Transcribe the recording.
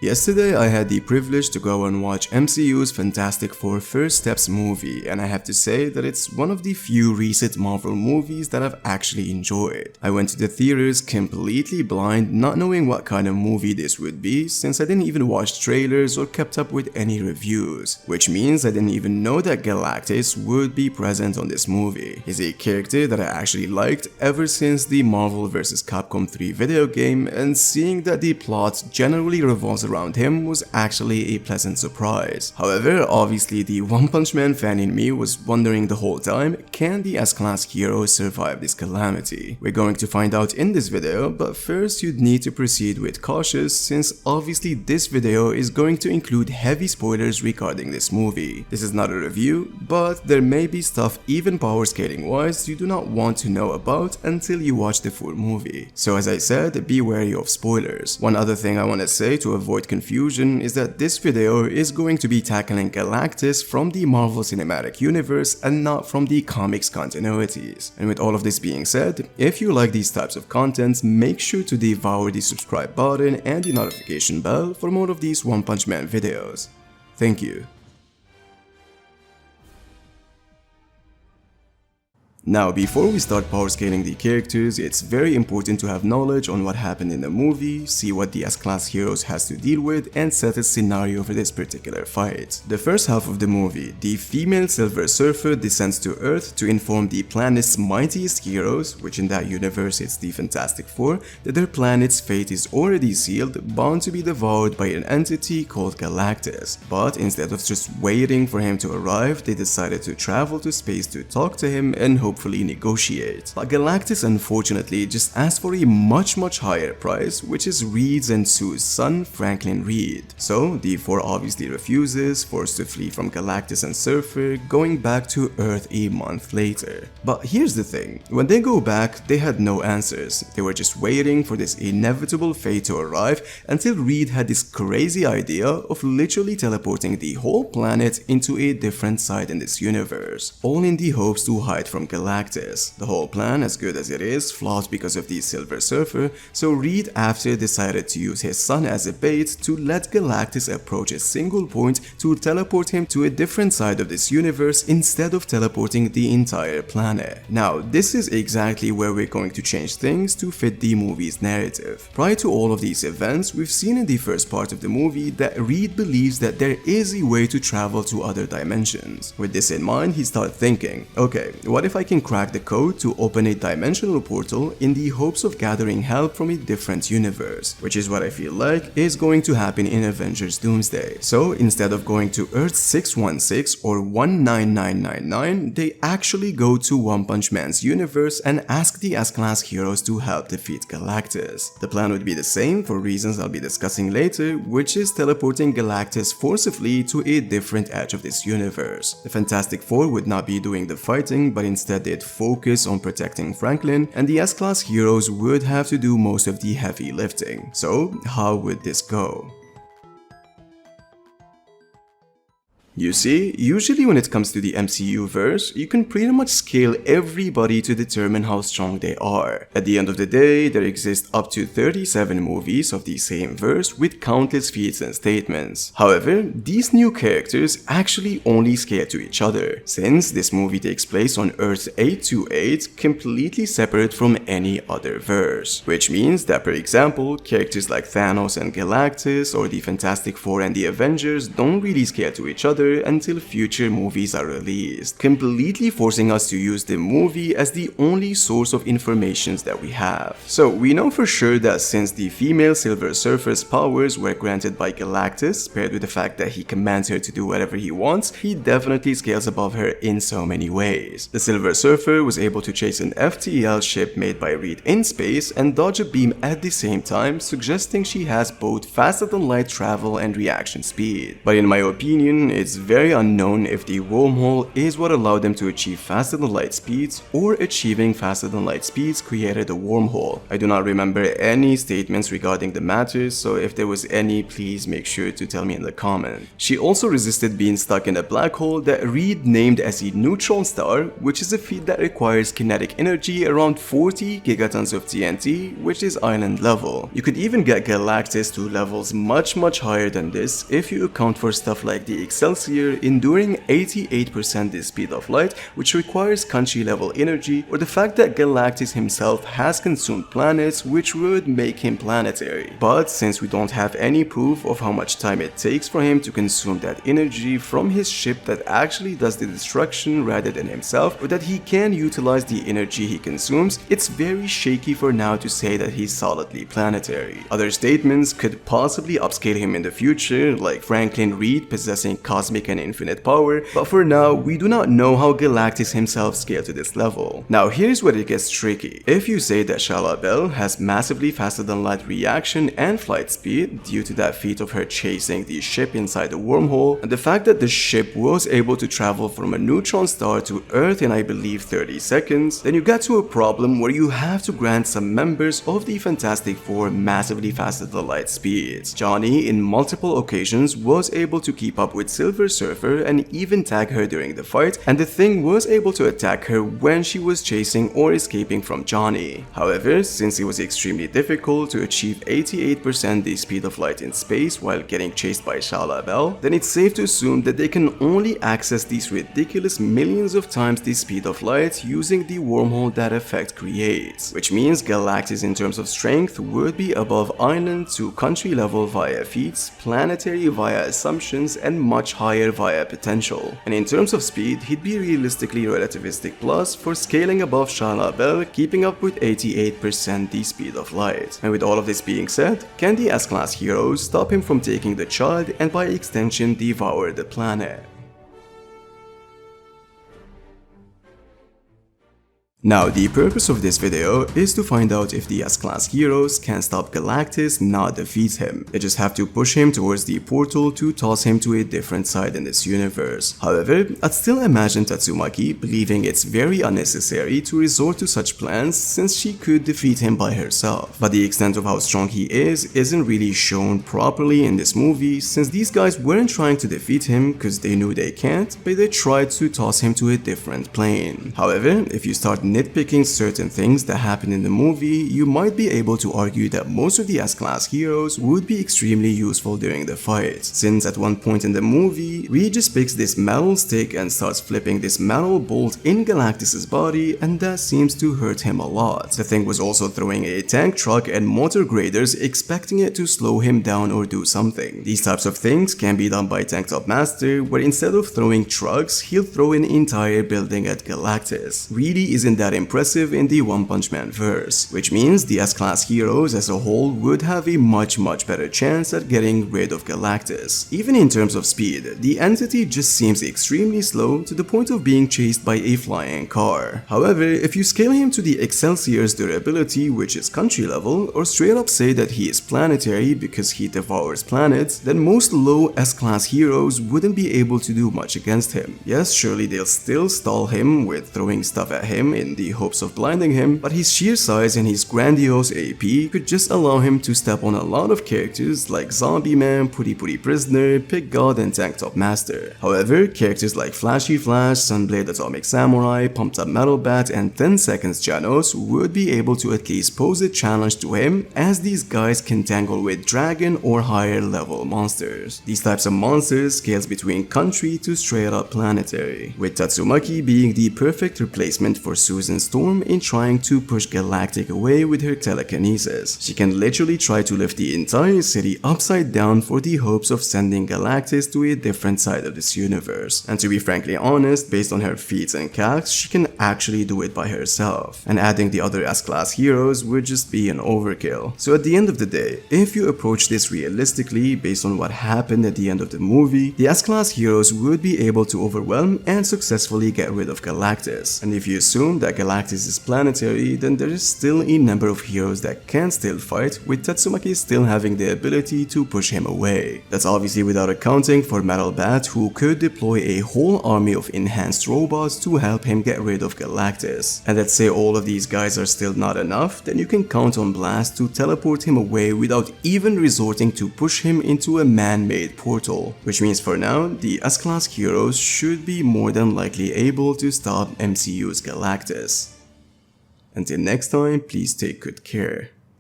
Yesterday, I had the privilege to go and watch MCU's Fantastic Four First Steps movie, and I have to say that it's one of the few recent Marvel movies that I've actually enjoyed. I went to the theaters completely blind, not knowing what kind of movie this would be, since I didn't even watch trailers or kept up with any reviews, which means I didn't even know that Galactus would be present on this movie. He's a character that I actually liked ever since the Marvel vs. Capcom 3 video game, and seeing that the plot generally revolves around him was actually a pleasant surprise. However, obviously the One Punch Man fan in me was wondering the whole time, can the S-Class hero survive this calamity? We're going to find out in this video, but first you'd need to proceed with cautious, since obviously this video is going to include heavy spoilers regarding this movie. This is not a review, but there may be stuff even power scaling wise you do not want to know about until you watch the full movie. So as I said, be wary of spoilers. One other thing I want to say to avoid confusion is that this video is going to be tackling Galactus from the Marvel Cinematic Universe and not from the comics continuities. And with all of this being said, if you like these types of content, make sure to devour the subscribe button and the notification bell for more of these One Punch Man videos. Thank you. Now, before we start power scaling the characters, it's very important to have knowledge on what happened in the movie, see what the S-Class heroes has to deal with, and set a scenario for this particular fight. The first half of the movie, the female Silver Surfer descends to Earth to inform the planet's mightiest heroes, which in that universe it's the Fantastic Four, that their planet's fate is already sealed, bound to be devoured by an entity called Galactus. But instead of just waiting for him to arrive, they decided to travel to space to talk to him and hopefully negotiate. But Galactus unfortunately just asked for a much higher price, which is Reed's and Sue's son, Franklin Reed. So the four obviously refuses, forced to flee from Galactus and Surfer, going back to Earth a month later. But here's the thing, when they go back, they had no answers. They were just waiting for this inevitable fate to arrive until Reed had this crazy idea of literally teleporting the whole planet into a different side in this universe, all in the hopes to hide from Galactus. The whole plan, as good as it is, flawed because of the Silver Surfer, so Reed after decided to use his son as a bait to let Galactus approach a single point to teleport him to a different side of this universe instead of teleporting the entire planet. Now, this is exactly where we're going to change things to fit the movie's narrative. Prior to all of these events, we've seen in the first part of the movie that Reed believes that there is a way to travel to other dimensions. With this in mind, he started thinking, okay, what if I can crack the code to open a dimensional portal in the hopes of gathering help from a different universe, which is what I feel like is going to happen in Avengers Doomsday. So instead of going to Earth 616 or 19999, they actually go to One Punch Man's universe and ask the S-Class heroes to help defeat Galactus. The plan would be the same for reasons I'll be discussing later, which is teleporting Galactus forcibly to a different edge of this universe. The Fantastic Four would not be doing the fighting, but instead they'd focus on protecting Franklin, and the S-Class heroes would have to do most of the heavy lifting. So how would this go? You see, usually when it comes to the MCU verse, you can pretty much scale everybody to determine how strong they are. At the end of the day, there exist up to 37 movies of the same verse with countless feats and statements. However, these new characters actually only scale to each other, since this movie takes place on Earth 828, completely separate from any other verse. Which means that, for example, characters like Thanos and Galactus or the Fantastic Four and the Avengers don't really scale to each other until future movies are released, completely forcing us to use the movie as the only source of information that we have. So we know for sure that since the female Silver Surfer's powers were granted by Galactus, paired with the fact that he commands her to do whatever he wants, he definitely scales above her in so many ways. The Silver Surfer was able to chase an FTL ship made by Reed in space and dodge a beam at the same time, suggesting she has both faster than light travel and reaction speed. But in my opinion, it's it's very unknown if the wormhole is what allowed them to achieve faster than light speeds, or achieving faster than light speeds created a wormhole. I do not remember any statements regarding the matter, so if there was any, please make sure to tell me in the comment. She also resisted being stuck in a black hole that Reed named as a neutron star, which is a feat that requires kinetic energy around 40 gigatons of TNT, which is island level. You could even get Galactus to levels much higher than this if you account for stuff like the Excelsior enduring 88% the speed of light, which requires country level energy, or the fact that Galactus himself has consumed planets, which would make him planetary. But since we don't have any proof of how much time it takes for him to consume that energy from his ship that actually does the destruction rather than himself, or that he can utilize the energy he consumes, it's very shaky for now to say that he's solidly planetary. Other statements could possibly upscale him in the future, like Franklin Reed possessing cosmic and infinite power, but for now we do not know how Galactus himself scaled to this level. Now here's where it gets tricky. If you say that Shala Bell has massively faster than light reaction and flight speed due to that feat of her chasing the ship inside the wormhole, and the fact that the ship was able to travel from a neutron star to Earth in I believe 30 seconds, then you get to a problem where you have to grant some members of the Fantastic Four massively faster than light speeds. Johnny in multiple occasions was able to keep up with Silver Surfer and even tag her during the fight, and the Thing was able to attack her when she was chasing or escaping from Johnny. However, since it was extremely difficult to achieve 88% the speed of light in space while getting chased by Shala Bell, then it's safe to assume that they can only access these ridiculous millions of times the speed of light using the wormhole that effect creates, which means Galactus in terms of strength would be above island to country level via feats, planetary via assumptions, and much higher via potential. And in terms of speed, he'd be realistically relativistic plus for scaling above Shala Bell, keeping up with 88% the speed of light. And with all of this being said, can the S-Class heroes stop him from taking the child and by extension devour the planet? Now, the purpose of this video is to find out if the S-Class heroes can stop Galactus, not defeat him. They just have to push him towards the portal to toss him to a different side in this universe. However, I'd still imagine Tatsumaki believing it's very unnecessary to resort to such plans since she could defeat him by herself. But the extent of how strong he is isn't really shown properly in this movie since these guys weren't trying to defeat him because they knew they can't, but they tried to toss him to a different plane. However, if you start nitpicking certain things that happen in the movie, you might be able to argue that most of the S-Class heroes would be extremely useful during the fight, since at one point in the movie, Reed just picks this metal stick and starts flipping this metal bolt in Galactus's body, and that seems to hurt him a lot. The Thing was also throwing a tank truck and motor graders expecting it to slow him down or do something. These types of things can be done by Tank Top Master, where instead of throwing trucks, he'll throw an entire building at Galactus. Really isn't that impressive in the One Punch Man verse, which means the S-Class heroes as a whole would have a much better chance at getting rid of Galactus. Even in terms of speed, the entity just seems extremely slow to the point of being chased by a flying car. However, if you scale him to the Excelsior's durability, which is country level, or straight up say that he is planetary because he devours planets, then most low S-Class heroes wouldn't be able to do much against him. Yes, surely they'll still stall him with throwing stuff at him in the hopes of blinding him, but his sheer size and his grandiose AP could just allow him to step on a lot of characters like Zombie Man, Puri Puri Prisoner, Pig God, and Tank Top Master. However, characters like Flashy Flash, Sunblade Atomic Samurai, Pumped Up Metal Bat, and 10 Seconds Janos would be able to at least pose a challenge to him, as these guys can tangle with dragon or higher level monsters. These types of monsters scales between country to straight up planetary, with Tatsumaki being the perfect replacement for Susan Storm in trying to push Galactic away with her telekinesis. She can literally try to lift the entire city upside down for the hopes of sending Galactus to a different side of this universe. And to be frankly honest, based on her feats and calcs, she can actually do it by herself. And adding the other S-Class heroes would just be an overkill. So at the end of the day, if you approach this realistically based on what happened at the end of the movie, the S-Class heroes would be able to overwhelm and successfully get rid of Galactus. And if you assume that that Galactus is planetary, then there is still a number of heroes that can still fight, with Tatsumaki still having the ability to push him away. That's obviously without accounting for Metal Bat, who could deploy a whole army of enhanced robots to help him get rid of Galactus. And let's say all of these guys are still not enough, then you can count on Blast to teleport him away without even resorting to push him into a man-made portal. Which means for now, the S-Class heroes should be more than likely able to stop MCU's Galactus. Until next time, please take good care.